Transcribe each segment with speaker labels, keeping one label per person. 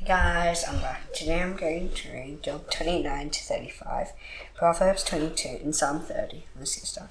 Speaker 1: Guys, I'm back. Today I'm going to read Job 29 to 35, Proverbs 22, and Psalm 30. Let's get started.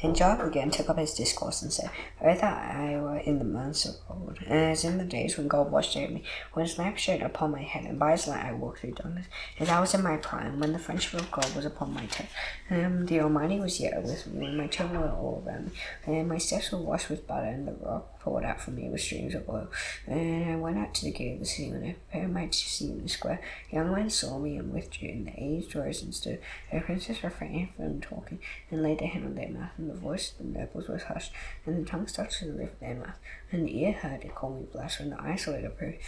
Speaker 1: And Job again took up his discourse and said, "O that I were in the months of old, as in the days when God watched over me, when his lamp shone upon my head, and by his light I walked through darkness, as I was in my prime, when the friendship of God was upon my tent, and the Almighty was yet with me, when my children were all around me, and my steps were washed with butter, and the rock poured out from me with streams of oil. And I went out to the gate of the city, and I prepared my seat in the square. Young men saw me and withdrew, and the aged rose and stood. The princes refrained from talking, and laid their hand on their mouth, and the voice of the nobles was hushed, and the tongue stuck to the roof of their mouth, and the ear heard it call me blessed, and the eye saw it approved.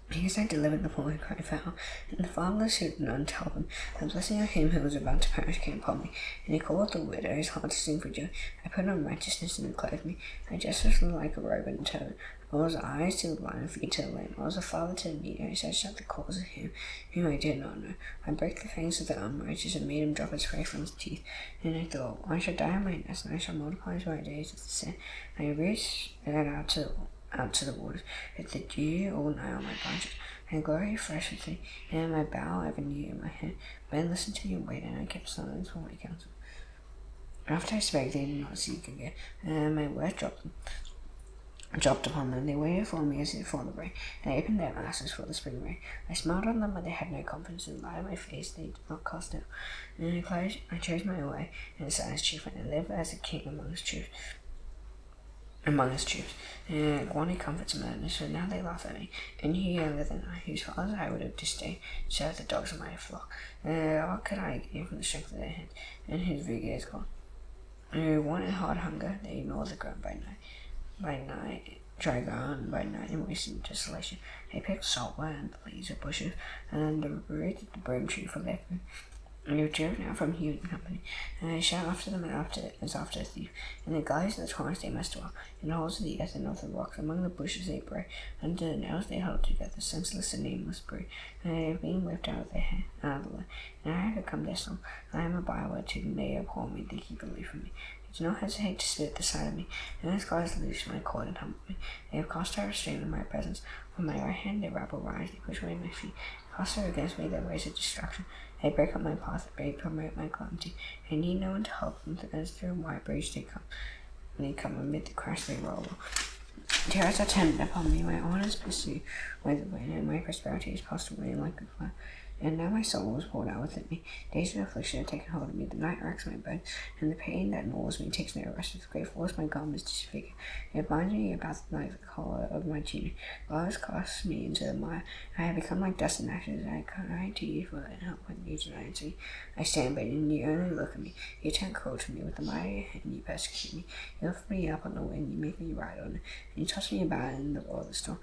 Speaker 1: Because I delivered the poor who cried for help, and the fatherless who did not help him. The blessing of him who was about to perish came upon me, and he called the widows heart to sing for joy. I put on righteousness, and he clothed me. I justice like a robe and a turban. I was eyes to the blind, feet to the lame. I was a father to the needy. I searched out the cause of him whom I did not know. I broke the fangs of the unrighteous, and made him drop his prey from his teeth. And I thought, I shall die in my nest, and I shall multiply my days as the sand. I reached out to the waters, with the dew all night on my branches. And glory fresh with thee, and my bow ever new in my hand. But I listened to you and waited, and I kept silence for my counsel. After I spake, they did not seek again, and my word dropped upon them. They waited for me as if for the rain, and I opened their mouths for the spring rain. I smiled on them, but they had no confidence, and light on my face they did not cast out. And I chose my way, and sat as chief, and I lived as a king among his troops. And one who comforts madness, so now they laugh at me. And he younger than I, whose fathers I would have disdained, served the dogs of my flock. What could I gain from the strength of their hands, and whose vigour is gone? Who wanted hard hunger, they ignore the ground by night, dry ground by night, and wasted desolation. They picked saltwood and the leaves of bushes, and rooted the broom tree for their food. And they were driven out from human company, and I shout after them as after a thief. In the gullies of the torrents they must dwell, in the holes of the earth and of the rocks, among the bushes they bray, under the nails they held together, senseless and nameless brood, and they have been whipped out of the land, and I have become their song. I am a byword to them, they abhor me, they keep aloof from me. They do not hesitate to spit at the sight of me, and as God has loosed my cord and humbled me. They have cast out restraint in my presence. From my right hand they rabble rise, they push away my feet, cast out against me their ways of destruction. They break up my path, they promote my calamity. I need no one to help them, as through a wide bridge they come amid the crash they roll. Terrors are tended upon me, my honours pursue with the wind, and my prosperity is passed away like a cloud. And now my soul was poured out within me. Days of affliction have taken hold of me. The night racks my bones, and the pain that gnaws me takes no rest. With great force my garment is disfigured. It binds me about the night with the collar of my tunic. God has cast me into the mire. I have become like dust and ashes. I cry to you for help when you deny to me. I stand, but you only look at me. You turn cold to me with the mighty hand. You persecute me. You lift me up on the wind. You make me ride on it. And you toss me about in the roar of the storm.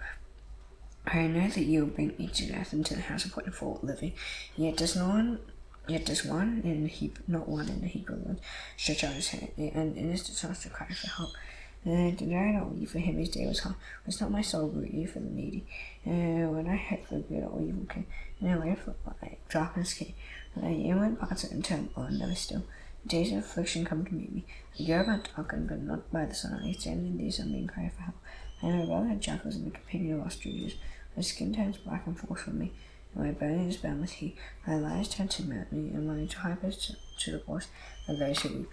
Speaker 1: I know that you will bring me to death into the house of for living. Yet does one in a heap, not one in a heap of them, stretch out his hand, and in his disaster cry for help. Did I not weep for him whose day was hard? Was not my soul grieved for the needy? When I hoped for good or evil came, and I waited for light, darkness came. And I went back and turmoil, and never still. The days of affliction come to meet me. I go about darkened, but not by the sun. I stand in these sunbeam cry for help. I am a brother of jackals and the companion of ostriches. My skin turns black and falls from me, and my bone is bound with heat. My lies turn to me, and my tribes to the voice of those who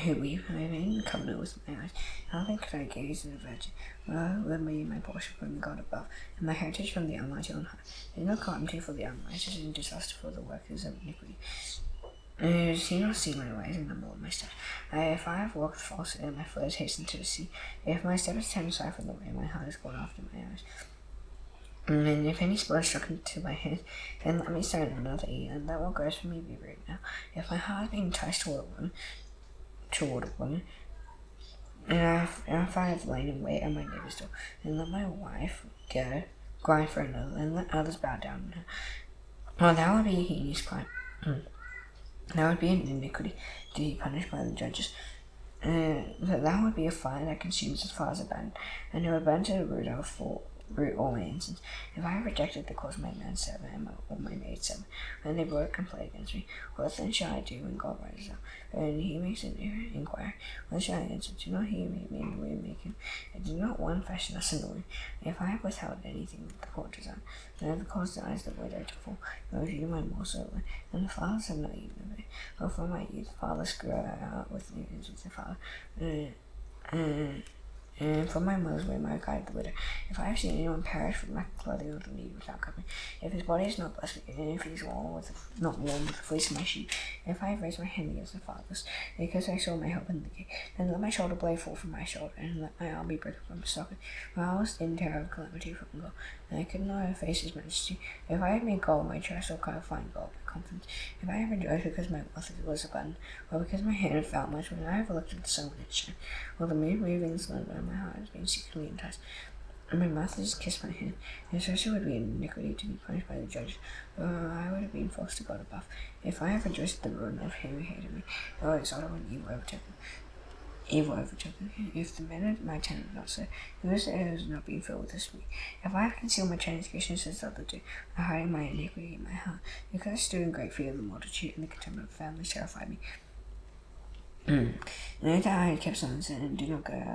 Speaker 1: weep. I have made a covenant with my eyes. How then could I gaze at a virgin? Well, let me my portion from God above, and my heritage from the Almighty on high. There is no calamity for the unrighteous, and disaster for the workers of iniquity. He will see my ways and number my steps. If I have walked falsely, and my foot is hastened to the sea, if my step is turned aside from the way, my heart is gone after my eyes. And if any spoil is struck into my hand, then let me start another eat, and let what grows from me be rude now. If my heart is being enticed toward a woman, and if I have lain in wait at my neighbor's door, then let my wife grind for another, and let others bow down to her. Well, that would be a heinous crime. That would be an iniquity to be punished by the judges. That would be a fire that consumes as far as a band, and it would burn to the root our root all my incense. If I have rejected the cause of my man servant or my maid servant, when they brought a complaint against me, what then shall I do when God rises up? And he makes an inquiry. What shall I answer? Do not he make me in the way of making? And do not one fashion us in the way? If I have withheld anything that the poor desire, then I have caused the eyes of the widow to fall, and I've eaten my morsel away, and the fathers have not eaten of it. But from my youth, the fathers grew out with me as with the father. And from my mother's womb I guided the widow. If I have seen anyone perish from lack of clothing or the need without covering, if his body is not blessed, and if he is not warm with the fleece of my sheep, if I have raised my hand against the fathers, because I saw my help in the gate, then let my shoulder blade fall from my shoulder, and let my arm be broken from my socket. For I was in terror of calamity from God, and I could not have faced his majesty. If I had made gold my trust, or kind of find gold by confidence, if I have rejoiced because my wealth was abundant, or because my hand had found much, when I have looked at the sun when it shone, or the moon moving in splendor, my heart has been secretly enticed, and my mouth has kissed my hand. And such it would be an iniquity to be punished by the judge, or I would have been false to God above. If I have rejoiced at the ruin of him who hated me, or exalted when evil overtook him. If the men of my tenant not so, who is there who has not been filled with this week? If I have concealed my transgressions as others do, I hide my iniquity in my heart, because I stood in great fear of the multitude, and the contempt of the families terrified me. And that I had kept silence and did not get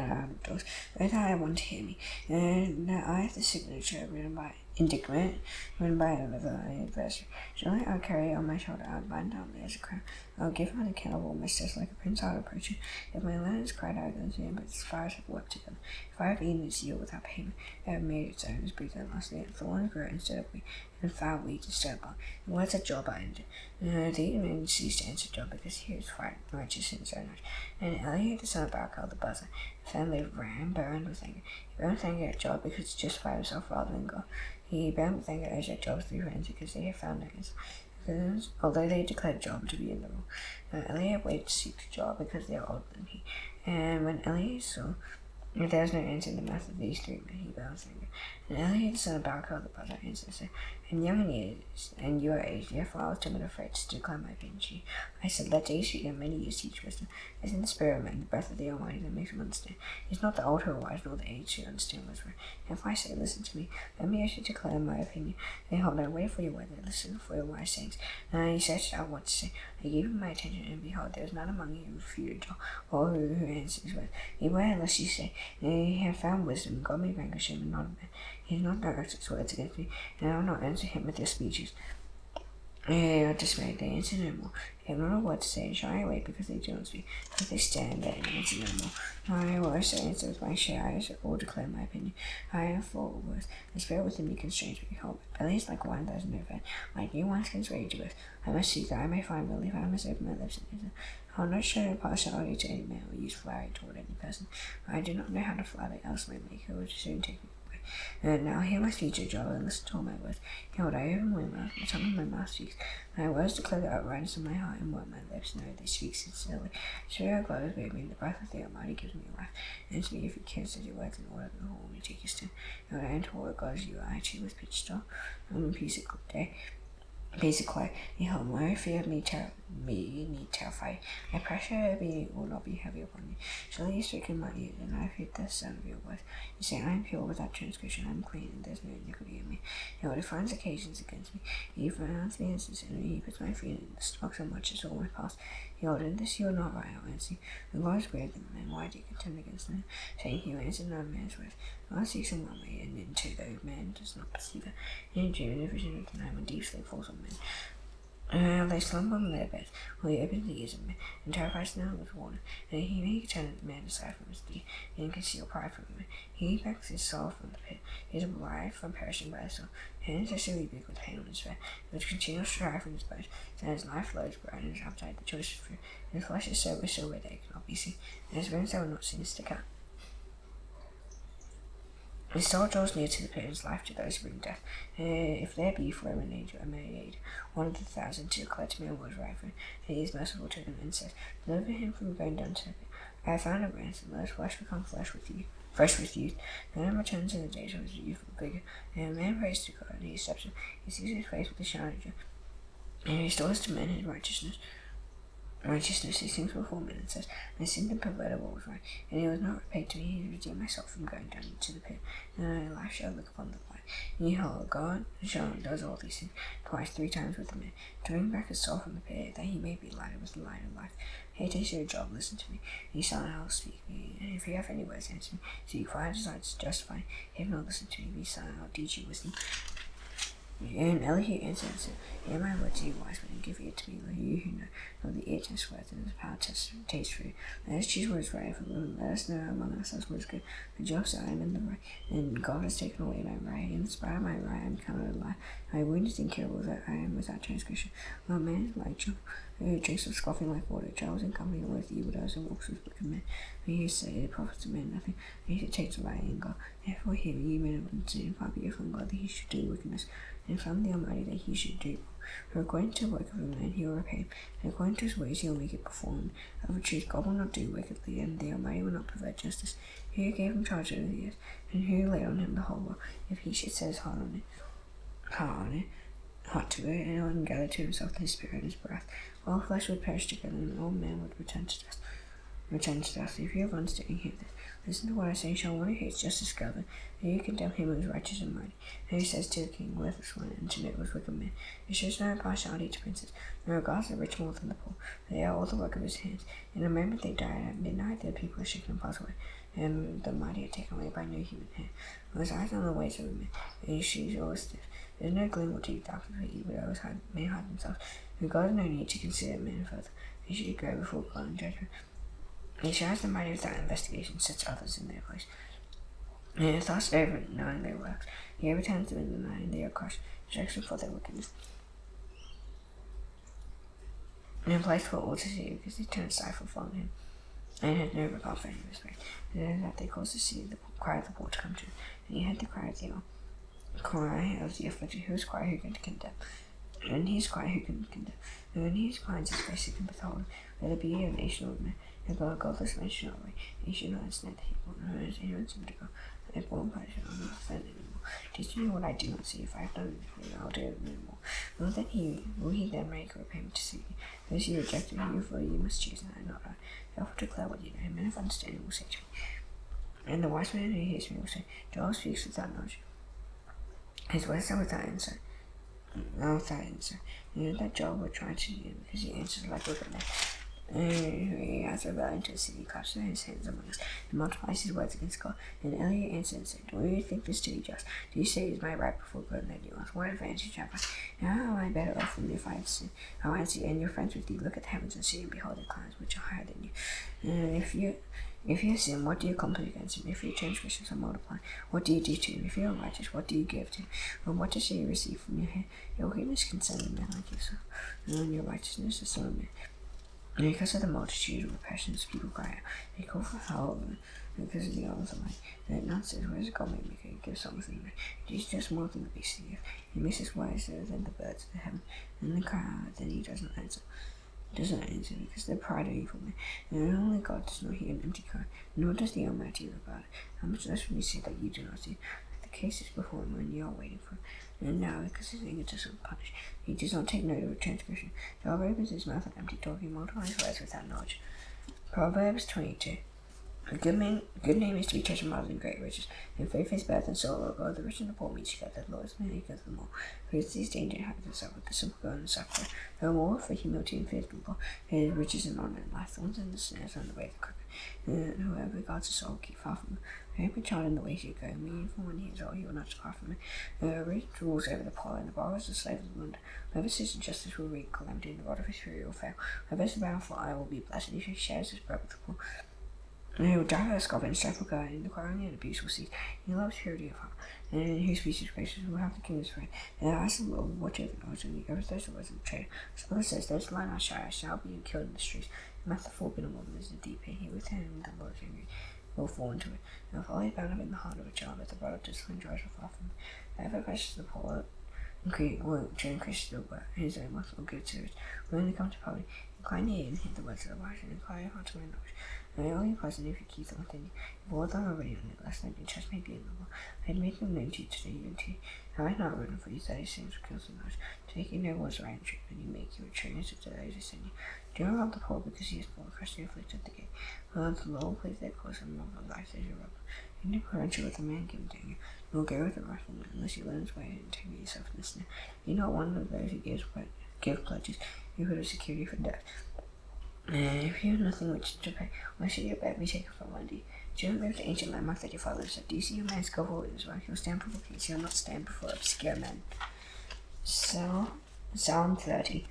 Speaker 1: out of doors, that I want to hear me, and that I have the signature written by another adversary. Surely I'll carry on my shoulder, I'll bind down there as a crown. I'll give an account of all my steps like a prince I'll approach it. If my land is cried out against me, but its fires have wept together. If I have eaten its yield without payment, I have made its owners breathe lastly, and thorns grow instead of wheat, and foul weeds instead of bark. And words of Job I ended. The man ceased to answer Job because he was righteous in his own eyes. And Eliab the son of Barakah the buzzer, the family of Ram, burned with anger. He burned with anger at Job because he justified himself rather than God. He burned with anger at Job's 3 friends because they had found evidence. Because, although they declared Job to be in the wrong, Eliab waited to seek Job because they were older than he. And when Eliab saw that there was no answer in the mouth of these 3 men, he burned with anger. And Eliab the son of Barakah the buzzer answered and said, "And young in years, and you are aged, therefore I was timid and afraid to declare my opinion to you. I said, let days speak and many years teach wisdom. As in the spirit of man, the breath of the Almighty that makes him understand. It is not the old who are wise, nor the aged who understand wisdom. And if I say, listen to me, let me actually declare my opinion. Behold, I wait for your word, listen for your wise sayings. And I searched out what to say. I gave him my attention, and behold, there was none among you who refuted or who answered his word. Beware lest you say, he have found wisdom, God may vanquish him, and not a man. He has not directed his words against me, and I will not answer him with their speeches. They are dismayed, they answer no more. They have not a word to say, and shy away because they do not speak, because they stand there and answer no more. I will also answer with my share eyes, or declare my opinion. I am full of words, the spirit within me constrains me. Behold, my belly is like wine that is no fat, like new wineskins ready to burst. I must seek that I may find relief, I must open my lips and answer. I will not show partiality to any man or use flattery toward any person. I do not know how to flatter, else my maker would soon take me. And now hear my speech, O Job, and listen to all my words. Behold, I open my mouth, the tongue of my mouth speaks. My words declare the uprightness of my heart, and what my lips know, they speak sincerely. Spirit God has made me, and the breath of the Almighty gives me life. Answer me if you can, says your words in order, behold me, take your stand. And when I enter what God is you, I too with pitch star, and in peace of day. Basically, behold, my fear of me need terrify. My pressure will not be heavy upon you. Surely you speak in my ears, and I have heard the sound of your voice. You say, I am pure without transgression, I am clean, and there is no iniquity in me. He defines occasions against me. He pronounces me as his enemy. He puts my feet in the stocks and watches all my past. He ordered this, you are not right, I'll answer you. The God is greater than man, why do you contend against man? Saying, you answer no man's words. God seeks him one way, and into though man does not perceive it. In a dream, in a vision of the night, when deep sleep falls on men. They slumber on their beds, while he opens the ears of men, and terrifies them with water. And he may turn man aside from his deed, and conceal pride from him. He backs his soul from the pit. He is alive from perishing by the soul. Hands are so big with pain on his back, which continual strife in his bones. Then his life flows bright, and his appetite the choice of food. And his flesh is so where they cannot be seen, and his bones they will not seem to stick out. His soul draws near to the pit, his life to those who bring death. If there be for him an angel, I may aid one of the 1,000 to declare to me a word right for him, and he is merciful to him, and says, deliver him from going down to the pit. I have found a ransom, let his flesh become fresh with youth. Then I return to the days of his youthful vigor, and a man prays to God, and he accepts him. He sees his face with a shine of joy, and he restores to men his righteousness. Righteousness is things before men, it says, and I sinned and perverted what was right, and it was not repaid to me. He redeemed myself from going down into the pit, and life shall look upon the light. And behold, God does all these things twice, 3 times with a man, to bring back his soul from the pit, that he may be lighted with the light of life. Hey, taste your job, listen to me. And you shall not speak me. And if you have any words against me, seek for I desire to justify. If not, listen to me. Be silent, I'll teach you wisdom. And Elihu answered and said, hear my word to you, wise men, and give ear to me, let you who know the ear test words and the power test taste fruit. Let us choose what is right for them. Let us know among ourselves what is good. For Job said, I am in the right, and God has taken away my right. In spite of my right, I am counted a lie. I wounded incurable that I am without transgression. Well, man is like Job, who drinks of scoffing like water, travels in company with evildoers, and walks with wicked men. And he say, it profits a man nothing, and he takes away anger. Therefore, hear ye men of sin, far be it from God that he should do wickedness, and from the Almighty that he should do. For according to the work of a man he will repay him, and according to his ways he will make it perform. Of a truth, God will not do wickedly, and the Almighty will not pervert justice. Who gave him charge over the earth, and who laid on him the whole world? If he should set his heart to it, and let him gather to himself his spirit and his breath, all flesh would perish together, and all men would return to death. If you have understanding, hear this. Listen to what I say. Shall one who hates justice govern? And you condemn him who is righteous and mighty, and who says to the king, worthless one, and to nobles wicked men. He shows no partiality to princes, nor regards the rich more than the poor. They are all the work of his hands. In a moment they die, at midnight the people are shaken and pass away, and the mighty are taken away by no human hand. With his eyes on the ways of men, and his shoes always stiff. There is no gleam or deep darkness where evildoers may hide themselves. And God has no need to consider men further. They should go before God in judgment. He shines the mighty without investigation, sets others in their place. And thus over knowing their works, he overturns them in the night, and they are crushed, strikes them for their wickedness. And in place for all to see, because they turn aside from following him, and had no regard for any respect. And that they caused to see the cry of the poor to come true, and he heard the cry of the afflicted, whose cry who can condemn? And his cry who can condemn? And when he finds his face, he can withhold. Let it be a nation of men. And God, godless men should not wait. He should not understand that he will not hurt anyone seem to go. And if one punishment, I will not offend anymore. Teach me what I do not see. If I have done anything, I will do it no more. Will he then make a repayment to see me? Those you rejected, you for you must choose, and I not I. Therefore declare what you know. Men of understanding will say to me. And the wise man who hears me will say, Joel speaks without knowledge. His words are without insight. Without insight. You know that Joel will try to do because he answers like wicked men. He has rebelled into the city, claps his hands among us, and multiplies his words against God. And Elihu answered and said, do you think this to be just? Do you say it is my right before God? And then you ask, what advantage have I? Now am I better off than if I had sinned? I will answer you, and your friends with you. Look at the heavens and see, and behold the clouds which are higher than you. And if you sin, what do you accomplish against him? If your transgressions are multiplied, what do you do to him? If you are righteous, what do you give to him? And what does he receive from your hand? Your wickedness concerns a man like yourself, and your righteousness is son of man. And because of the multitude of oppressions, people cry out. They call for help because of the arms of light. And none says, where is God may make it? Give songs in the rain. He is just more than the beasts of the earth. He makes his wiser than the birds of the heaven. And they cry out, then he does not answer. Because they're pride of evil men. And only God does not hear an empty cry, nor does the Almighty regard it. How much less when you see that you do not see? The case is before him when you are waiting for him. And now, because his anger does not punish, he does not take note of a transgression. Job opens his mouth with empty talk, he multiplies words without knowledge. Proverbs 22. A good name is to be treasured more than great riches, and faith is better than silver or gold. The rich and the poor meet together, the Lord is many of them all. For it is danger hides himself with the simple girl and the sufferer. There are more for humility and fear of the Lord. His riches and honor and life, thorns and the snares on the way of the crooked. And whoever regards his soul, keep far from him. Hope a child in the way he should go, and even when he is old, he will not depart from it. The rich rules over the poor, and the borrower is the slave of the wonder. Whoever sits in justice will reap calamity, and the rod of his fury will fail. Whoever is bound for eye will be blessed, if he shares his bread with the poor. And he will drive out a scoffer and strife will go, and the quarreling and abuse will cease. He loves purity of heart, and in whose speech is gracious will have the king's friend. And the eyes of the Lord will watch over knowledge, and the earth those the words of the traitor. So the Lord says, those line are shy, I shall be killed in the streets. The mouth of the forbidden woman is the deep pit. He with whom the Lord is angry will fall into it. And if folly is bound up in the heart of a child, but the rod of discipline drives her far from him. Whoever oppresses the poor will increase the work, and his own mouth will give to it. When they come to poverty, incline your ear and hear the words of the wise, and incline your heart to my knowledge. And I only pleasant if you keep them within you. If all them already on it, lest your trust may be in the Lord. I had made them known to you today, even to you. Have I not written for you 30 sins of counsel and knowledge, taking no words right and truth, and you make your trainers of delays to send you. Do not rob the poor because he is poor, crush the afflicted the gate. Lord, the Lord plays their cause and love of life as your rubber. You never quench with a man given to you, nor go with a rifle unless you learn his way and take yourself in the snare. You're not one of those who give pledges. You put a security for death. And if you have nothing which to pay, why should your bed be taken from Wendy? Do you remember the ancient landmark that your father said? Do you see a man skillful in his work? He'll stand before kings, he'll not stand before obscure men. So, Psalm 30.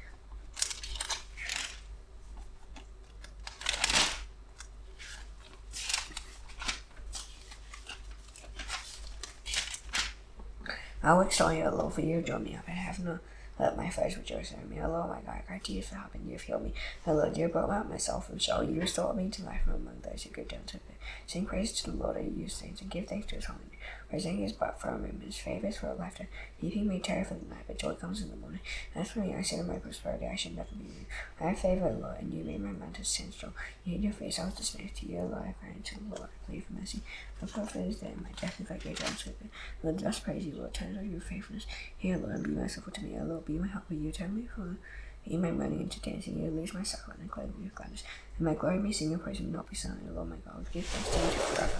Speaker 1: I will extol you, O Lord, for you have drawn me up. I have not let my foes rejoice over me. O Lord, my God, I cry to you for help, and you have healed me. O Lord, you have brought me out myself from Sheol. You restored me to life from among those who go down to the pit. Sing praise to the Lord, O you saints, and give thanks to his holy name. For his anger is but for a moment, his favor is for a lifetime. Keeping me terror for the night, but joy comes in the morning. As for me, I said in my prosperity, I should never be moved. I have favor, O Lord, and you made my mountains stand strong. You hid your face, I was dismayed. To you, O Lord, I cried to the Lord, I plead for mercy. The prophet is there, my death, if I go down to it. Lord, just praise you, Lord, turn on your faithfulness. Hear, Lord, and be merciful to me. O Lord, be my help, will you turn me from you my money into dancing, you lose my sackcloth and clothe me with gladness. And my glory may sing your praise and not be silent, O Lord, my God, will give thanks to you forever.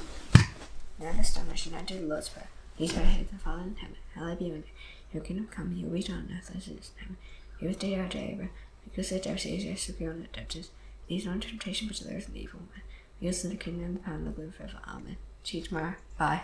Speaker 1: Now this time I shall not do the Lord's Prayer. These my head, the Father in heaven, hallowed be your name. Your kingdom come, your will on earth as it is in heaven. Give us daily our daily bread, because the debt is yes, secure on the debtors. These not temptation, but there is an evil man. Because of the kingdom, the power, and the glory forever. Amen. See you tomorrow. Bye.